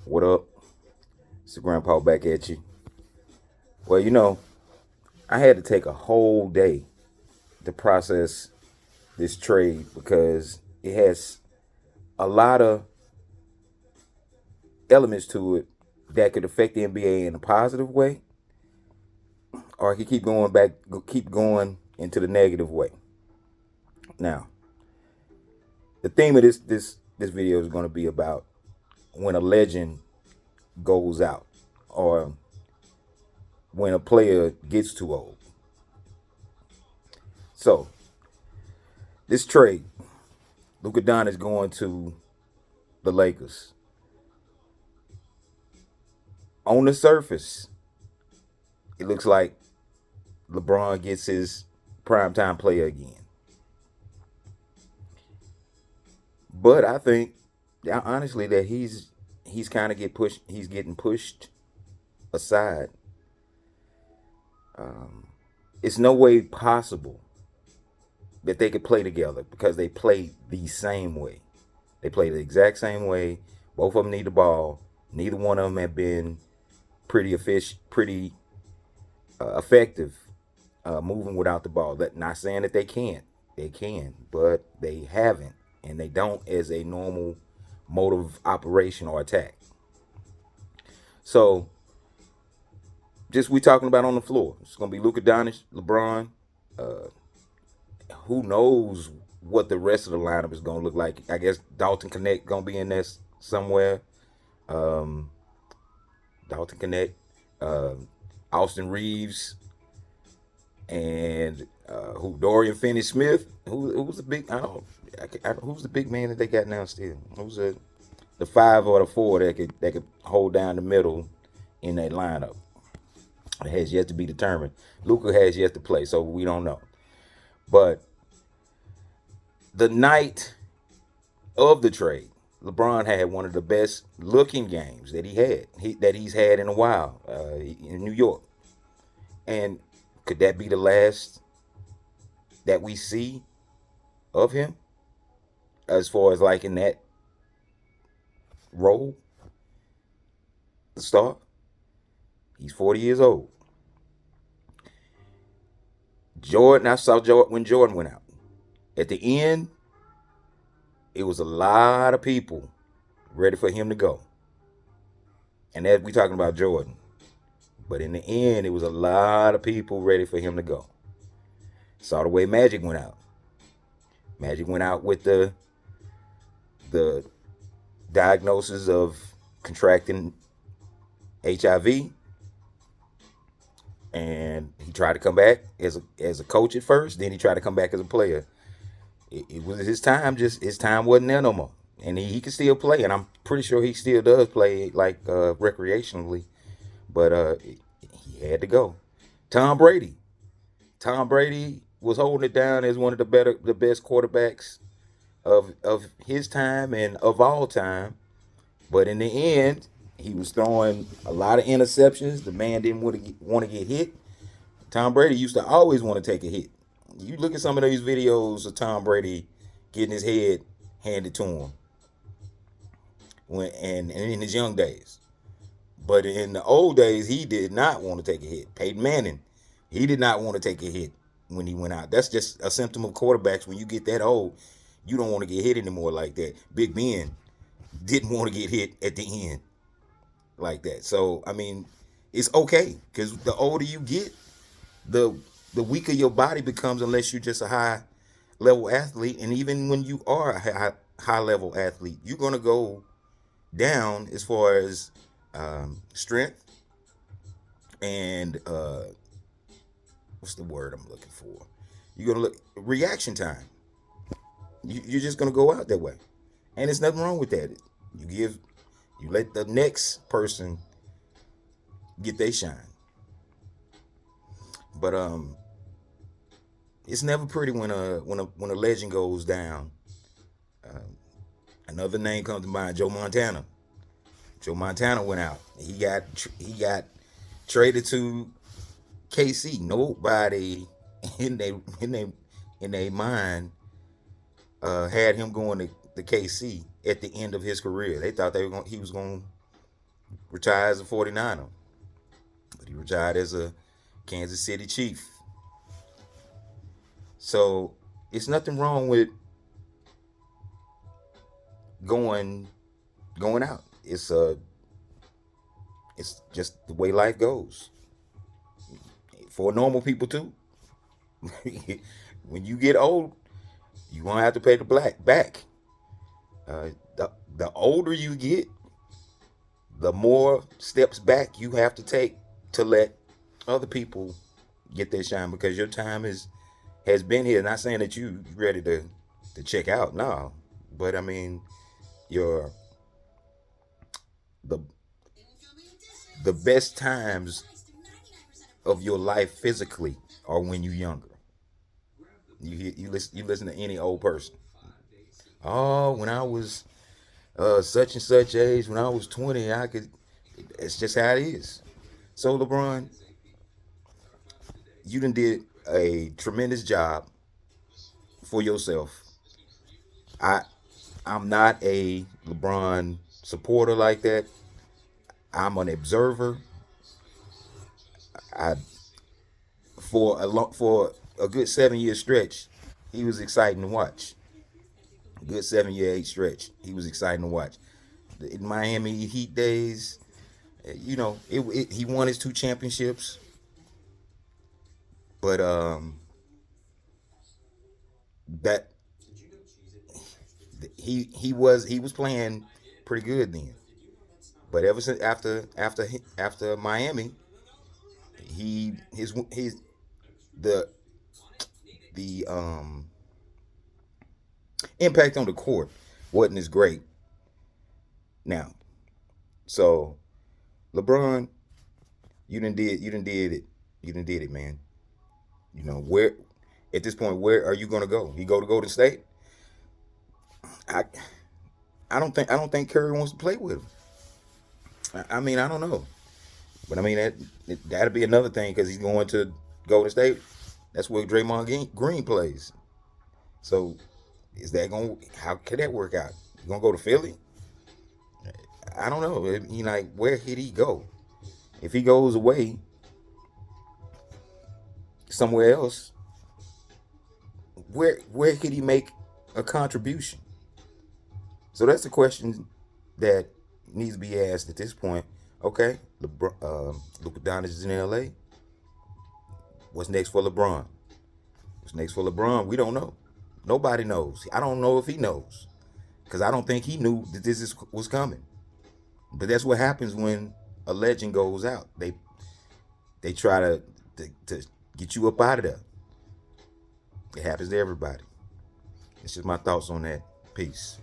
What up? It's the grandpa back at you. Well, I had to take a whole day to process this trade because it has a lot of elements to it that could affect the NBA in a positive way, or it could keep going into the negative way. Now, the theme of this video is going to be about when a legend goes out, or when a player gets too old. So, this trade, Luka Don is going to the Lakers. On the surface, it looks like LeBron gets his primetime player again. But I think, honestly, that he's kind of get pushed. He's getting pushed aside. It's no way possible that they could play together because they play the same way. They play the exact same way. Both of them need the ball. Neither one of them have been pretty effective moving without the ball. That not saying that they can't. They can, but they haven't, and they don't as a normal mode of operation or attack. So, just we talking about on the floor. It's gonna be Luka Doncic, LeBron. Uh, who knows what the rest of the lineup is gonna look like? I guess Dalton Connect gonna be in there somewhere. Um, Dalton Connect, uh, Austin Reeves, and who Dorian Finney-Smith. Who's the big? I don't. Who's the big man that they got now? Still, who's the five or the four that could hold down the middle in that lineup? It has yet to be determined. Luka has yet to play, so we don't know. But the night of the trade, LeBron had one of the best looking games that he's had in a while in New York. And could that be the last that we see of him as far as like in that role, the star? He's 40 years old. I saw Jordan when Jordan went out. At the end, it was a lot of people ready for him to go. And that we talking about Jordan. But in the end, it was a lot of people ready for him to go. Saw the way Magic went out. Magic went out with the diagnosis of contracting HIV, and he tried to come back as a coach at first. Then he tried to come back as a player. It was his time. Just his time wasn't there no more, and he could still play. And I'm pretty sure he still does play like recreationally, but he had to go. Tom Brady. Tom Brady was holding it down as one of the best quarterbacks of his time and of all time. But in the end, he was throwing a lot of interceptions. The man didn't want to get hit. Tom Brady used to always want to take a hit. You look at some of these videos of Tom Brady getting his head handed to him and in his young days. But in the old days, he did not want to take a hit. Peyton Manning, he did not want to take a hit when he went out. That's just a symptom of quarterbacks. When you get that old, you don't want to get hit anymore like that. Big Ben didn't want to get hit at the end like that. So I mean, it's okay because the older you get, the the weaker your body becomes unless you're just a high level athlete. And even when you are a high level athlete, you're gonna go down as far as strength and what's the word I'm looking for? You're gonna look reaction time. You're just gonna go out that way, and there's nothing wrong with that. You give, you let the next person get their shine. But it's never pretty when a legend goes down. Another name comes to mind: Joe Montana. Joe Montana went out. He got traded to KC. Nobody in they in they in their mind had him going to KC at the end of his career. They thought he was going to retire as a 49er, but he retired as a Kansas City Chief. So it's nothing wrong with going going out. It's just the way life goes for normal people too. When you get old, you gonna have to pay the black back. The older you get, the more steps back you have to take to let other people get their shine because your time has been here. Not saying that you ready to check out, no, but I mean your the the best times of your life physically are when you're younger. You listen to any old person. Oh, when I was such and such age, when I was 20, I could. It's just how it is. So LeBron, you done did a tremendous job for yourself. I I'm not a LeBron supporter like that. I'm an observer. I for a good 7 year stretch, he was exciting to watch. A good 7 year 8 stretch, he was exciting to watch. In Miami Heat days, he won his two championships, but that he was playing pretty good then. But ever since after Miami, he his the the impact on the court wasn't as great now. So LeBron, you didn't did it. You didn't did it, man. Where at this point, where are you gonna go? You go to Golden State? I I don't think Curry wants to play with him. I mean, I don't know. But I mean that'd be another thing because he's going to Golden State. That's where Draymond Green plays. So is that going? How could that work out? You gonna go to Philly? I don't know. Like where could he go? If he goes away somewhere else, where could he make a contribution? So that's the question that needs to be asked at this point. Okay, Luka Doncic is in LA. What's next for LeBron? What's next for LeBron? We don't know. Nobody knows. I don't know if he knows because I don't think he knew that was coming. But that's what happens when a legend goes out. They try to get you up out of there. It happens to everybody. It's just my thoughts on that. Peace.